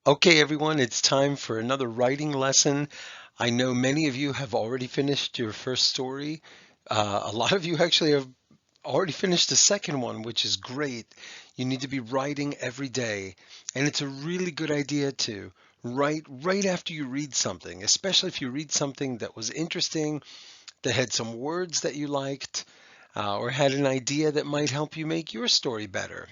Okay, everyone, it's time for another writing lesson. I know many of you have already finished your first story. A lot of you actually have already finished the second one, which is great. You need to be writing every day. And it's a really good idea to write right after you read something, especially if you read something that was interesting, that had some words that you liked, or had an idea that might help you make your story better.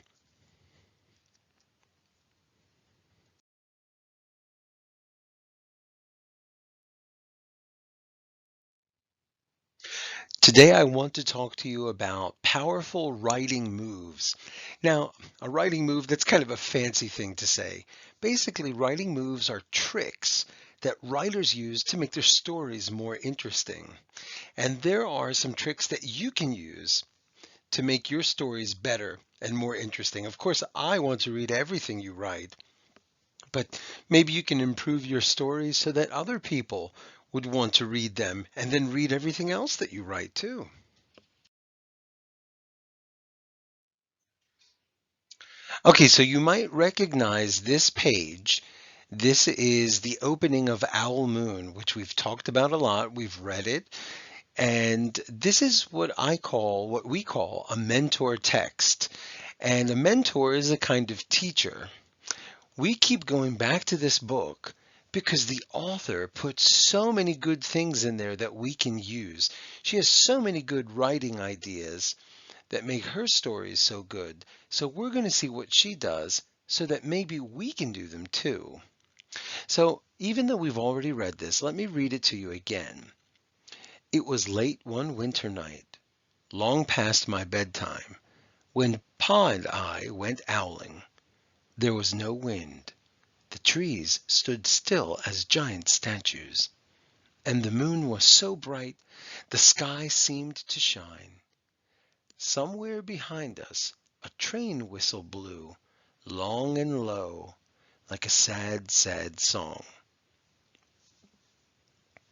Today, I want to talk to you about powerful writing moves. Now, a writing move, that's kind of a fancy thing to say. Basically, writing moves are tricks that writers use to make their stories more interesting. And there are some tricks that you can use to make your stories better and more interesting. Of course, I want to read everything you write, but maybe you can improve your stories so that other people would want to read them and then read everything else that you write too. Okay, so you might recognize this page. This is the opening of Owl Moon, which we've talked about a lot. We've read it. And this is what we call a mentor text. And a mentor is a kind of teacher. We keep going back to this book because the author puts so many good things in there that we can use. She has so many good writing ideas that make her stories so good. So we're going to see what she does so that maybe we can do them too. So even though we've already read this, let me read it to you again. It was late one winter night, long past my bedtime, when Pa and I went owling. There was no wind. The trees stood still as giant statues, and the moon was so bright the sky seemed to shine. Somewhere behind us a train whistle blew, long and low, like a sad, sad song.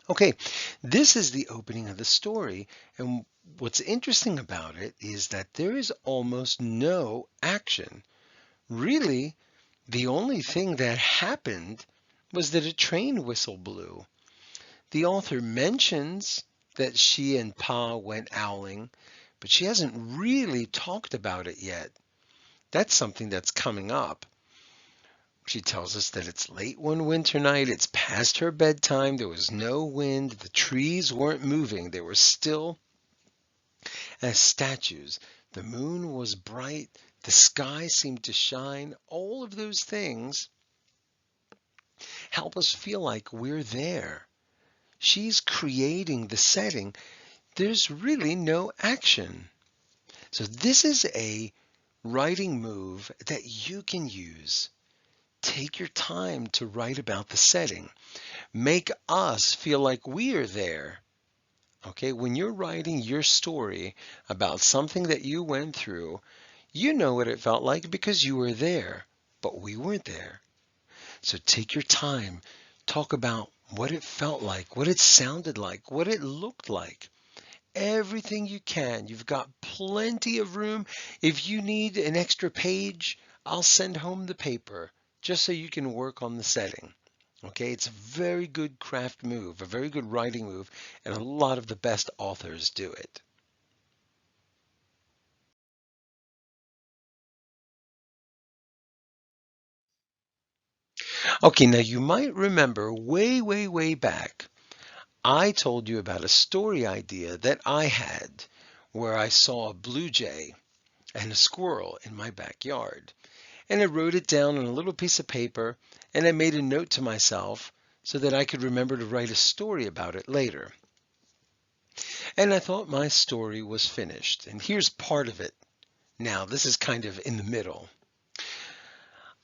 Okay, this is the opening of the story, and what's interesting about it is that there is almost no action. Really, the only thing that happened was that a train whistle blew. The author mentions that she and Pa went owling, but she hasn't really talked about it yet. That's something that's coming up. She tells us that it's late one winter night, it's past her bedtime, there was no wind, the trees weren't moving, they were still as statues. The moon was bright, the sky seemed to shine. All of those things help us feel like we're there. She's creating the setting. There's really no action. So this is a writing move that you can use. Take your time to write about the setting. Make us feel like we are there. Okay, when you're writing your story about something that you went through, you know what it felt like because you were there, but we weren't there. So take your time. Talk about what it felt like, what it sounded like, what it looked like. Everything you can. You've got plenty of room. If you need an extra page, I'll send home the paper just so you can work on the setting. Okay, it's a very good craft move, a very good writing move, and a lot of the best authors do it. Okay, now you might remember way, way, way back, I told you about a story idea that I had where I saw a blue jay and a squirrel in my backyard. And I wrote it down on a little piece of paper and I made a note to myself so that I could remember to write a story about it later. And I thought my story was finished. And here's part of it. Now, this is kind of in the middle.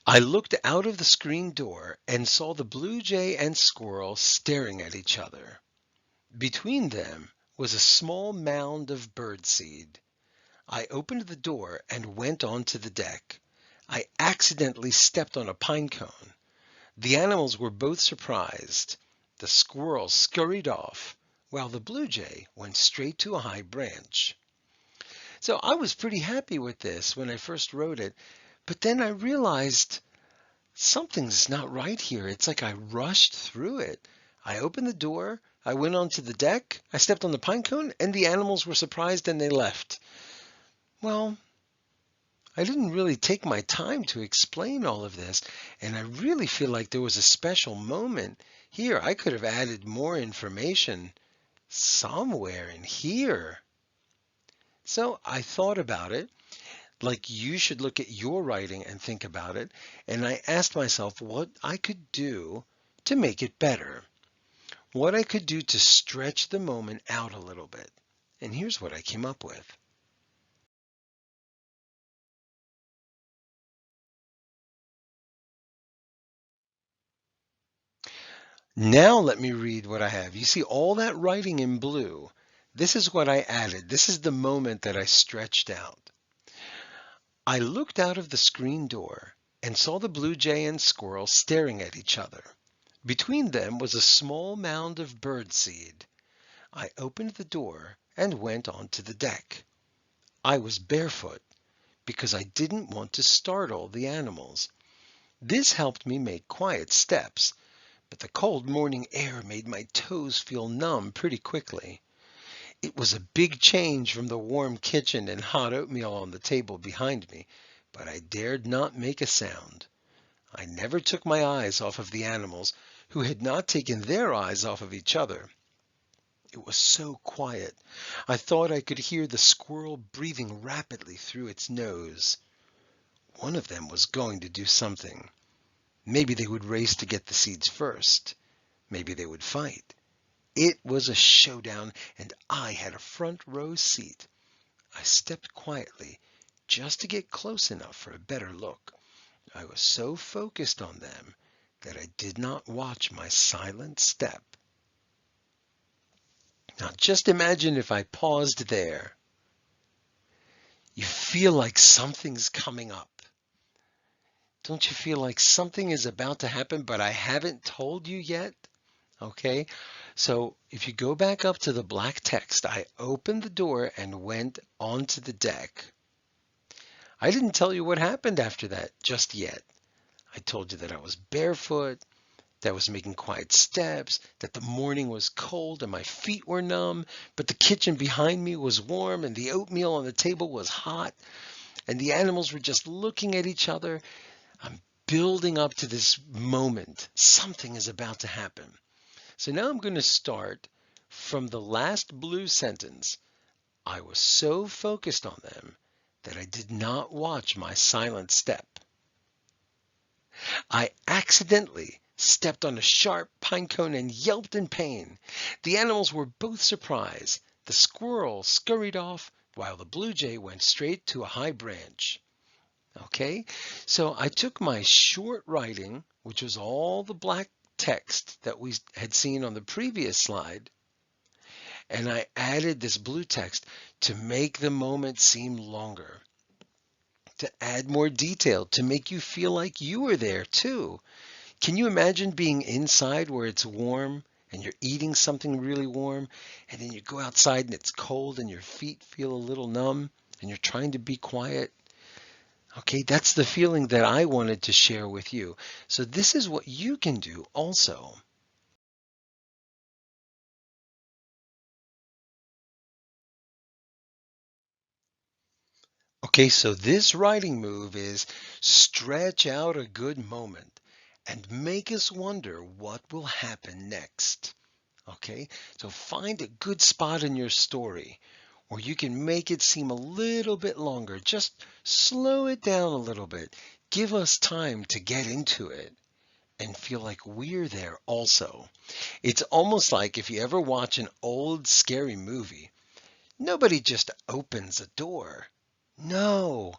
I looked out of the screen door and saw the blue jay and squirrel staring at each other. Between them was a small mound of birdseed. I opened the door and went onto the deck. I accidentally stepped on a pine cone. The animals were both surprised. The squirrel scurried off, while the blue jay went straight to a high branch. So I was pretty happy with this when I first wrote it, but then I realized Something's not right here. It's like I rushed through it. I opened the door, I went onto the deck, I stepped on the pine cone, and the animals were surprised and they left. Well, I didn't really take my time to explain all of this, and I really feel like there was a special moment here. I could have added more information somewhere in here. So I thought about it, like you should look at your writing and think about it, and I asked myself what I could do to make it better, what I could do to stretch the moment out a little bit. And here's what I came up with. Now let me read what I have. You see all that writing in blue. This is what I added. This is the moment that I stretched out. I looked out of the screen door and saw the blue jay and squirrel staring at each other. Between them was a small mound of birdseed. I opened the door and went onto the deck. I was barefoot because I didn't want to startle the animals. This helped me make quiet steps, but the cold morning air made my toes feel numb pretty quickly. It was a big change from the warm kitchen and hot oatmeal on the table behind me, but I dared not make a sound. I never took my eyes off of the animals, who had not taken their eyes off of each other. It was so quiet. I thought I could hear the squirrel breathing rapidly through its nose. One of them was going to do something. Maybe they would race to get the seeds first. Maybe they would fight. It was a showdown, and I had a front row seat. I stepped quietly, just to get close enough for a better look. I was so focused on them that I did not watch my silent step. Now just imagine if I paused there. You feel like something's coming up. Don't you feel like something is about to happen, but I haven't told you yet? Okay, so if you go back up to the black text, I opened the door and went onto the deck. I didn't tell you what happened after that just yet. I told you that I was barefoot, that I was making quiet steps, that the morning was cold and my feet were numb, but the kitchen behind me was warm and the oatmeal on the table was hot, and the animals were just looking at each other. I'm building up to this moment. Something is about to happen. So now I'm going to start from the last blue sentence. I was so focused on them that I did not watch my silent step. I accidentally stepped on a sharp pine cone and yelped in pain. The animals were both surprised. The squirrel scurried off while the blue jay went straight to a high branch. Okay, so I took my short writing, which was all the black text that we had seen on the previous slide, and I added this blue text to make the moment seem longer, to add more detail, to make you feel like you were there too. Can you imagine being inside where it's warm and you're eating something really warm, and then you go outside and it's cold and your feet feel a little numb and you're trying to be quiet? Okay, that's the feeling that I wanted to share with you. So this is what you can do also. Okay, so this writing move is stretch out a good moment and make us wonder what will happen next. Okay, so find a good spot in your story where you can make it seem a little bit longer. Just slow it down a little bit. Give us time to get into it and feel like we're there also. It's almost like if you ever watch an old scary movie, nobody just opens a door. No,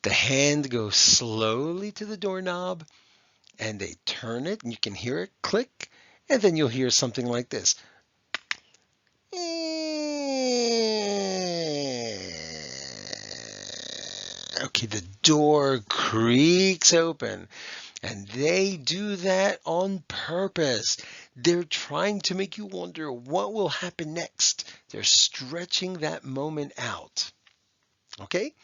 the hand goes slowly to the doorknob and they turn it and you can hear it click, and then you'll hear something like this. Okay, the door creaks open, and they do that on purpose. They're trying to make you wonder what will happen next. They're stretching that moment out. Okay?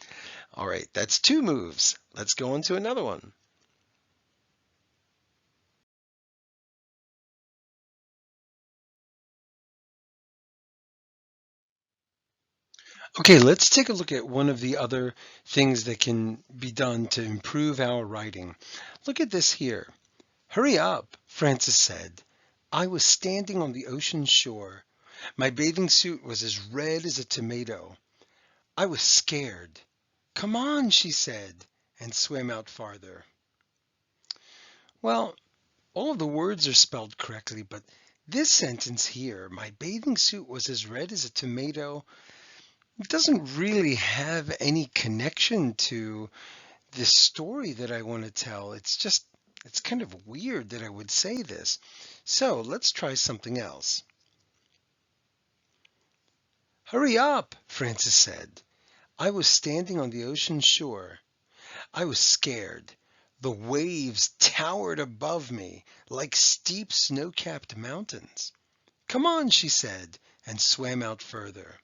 All right, that's two moves. Let's go on to another one. Okay, let's take a look at one of the other things that can be done to improve our writing. Look at this here. Hurry up, Francis said. I was standing on the ocean shore. My bathing suit was as red as a tomato. I was scared. Come on, she said, and swam out farther. Well, all of the words are spelled correctly, but this sentence here, my bathing suit was as red as a tomato, doesn't really have any connection to this story that I want to tell. It's kind of weird that I would say this. So let's try something else. Hurry up, Francis said. I was standing on the ocean shore. I was scared. The waves towered above me like steep snow-capped mountains. Come on, she said, and swam out further.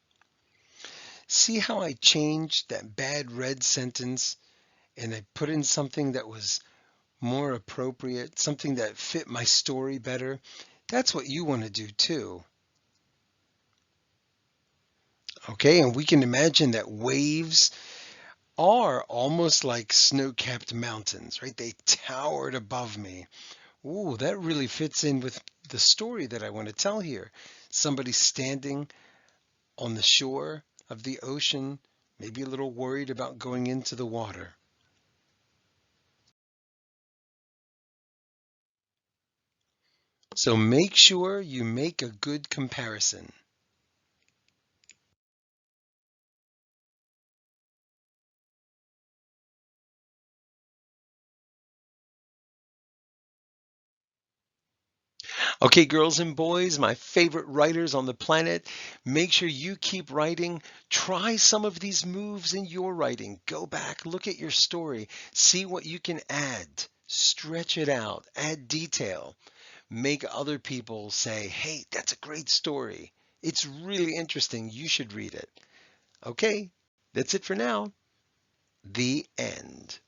See how I changed that bad red sentence and I put in something that was more appropriate, something that fit my story better? That's what you want to do too. Okay, and we can imagine that waves are almost like snow-capped mountains, right? They towered above me. Ooh, that really fits in with the story that I want to tell here. Somebody standing on the shore of the ocean, maybe a little worried about going into the water. So make sure you make a good comparison. Okay, girls and boys, my favorite writers on the planet, make sure you keep writing. Try some of these moves in your writing. Go back, look at your story, see what you can add. Stretch it out, add detail. Make other people say, hey, that's a great story. It's really interesting. You should read it. Okay, that's it for now. The end.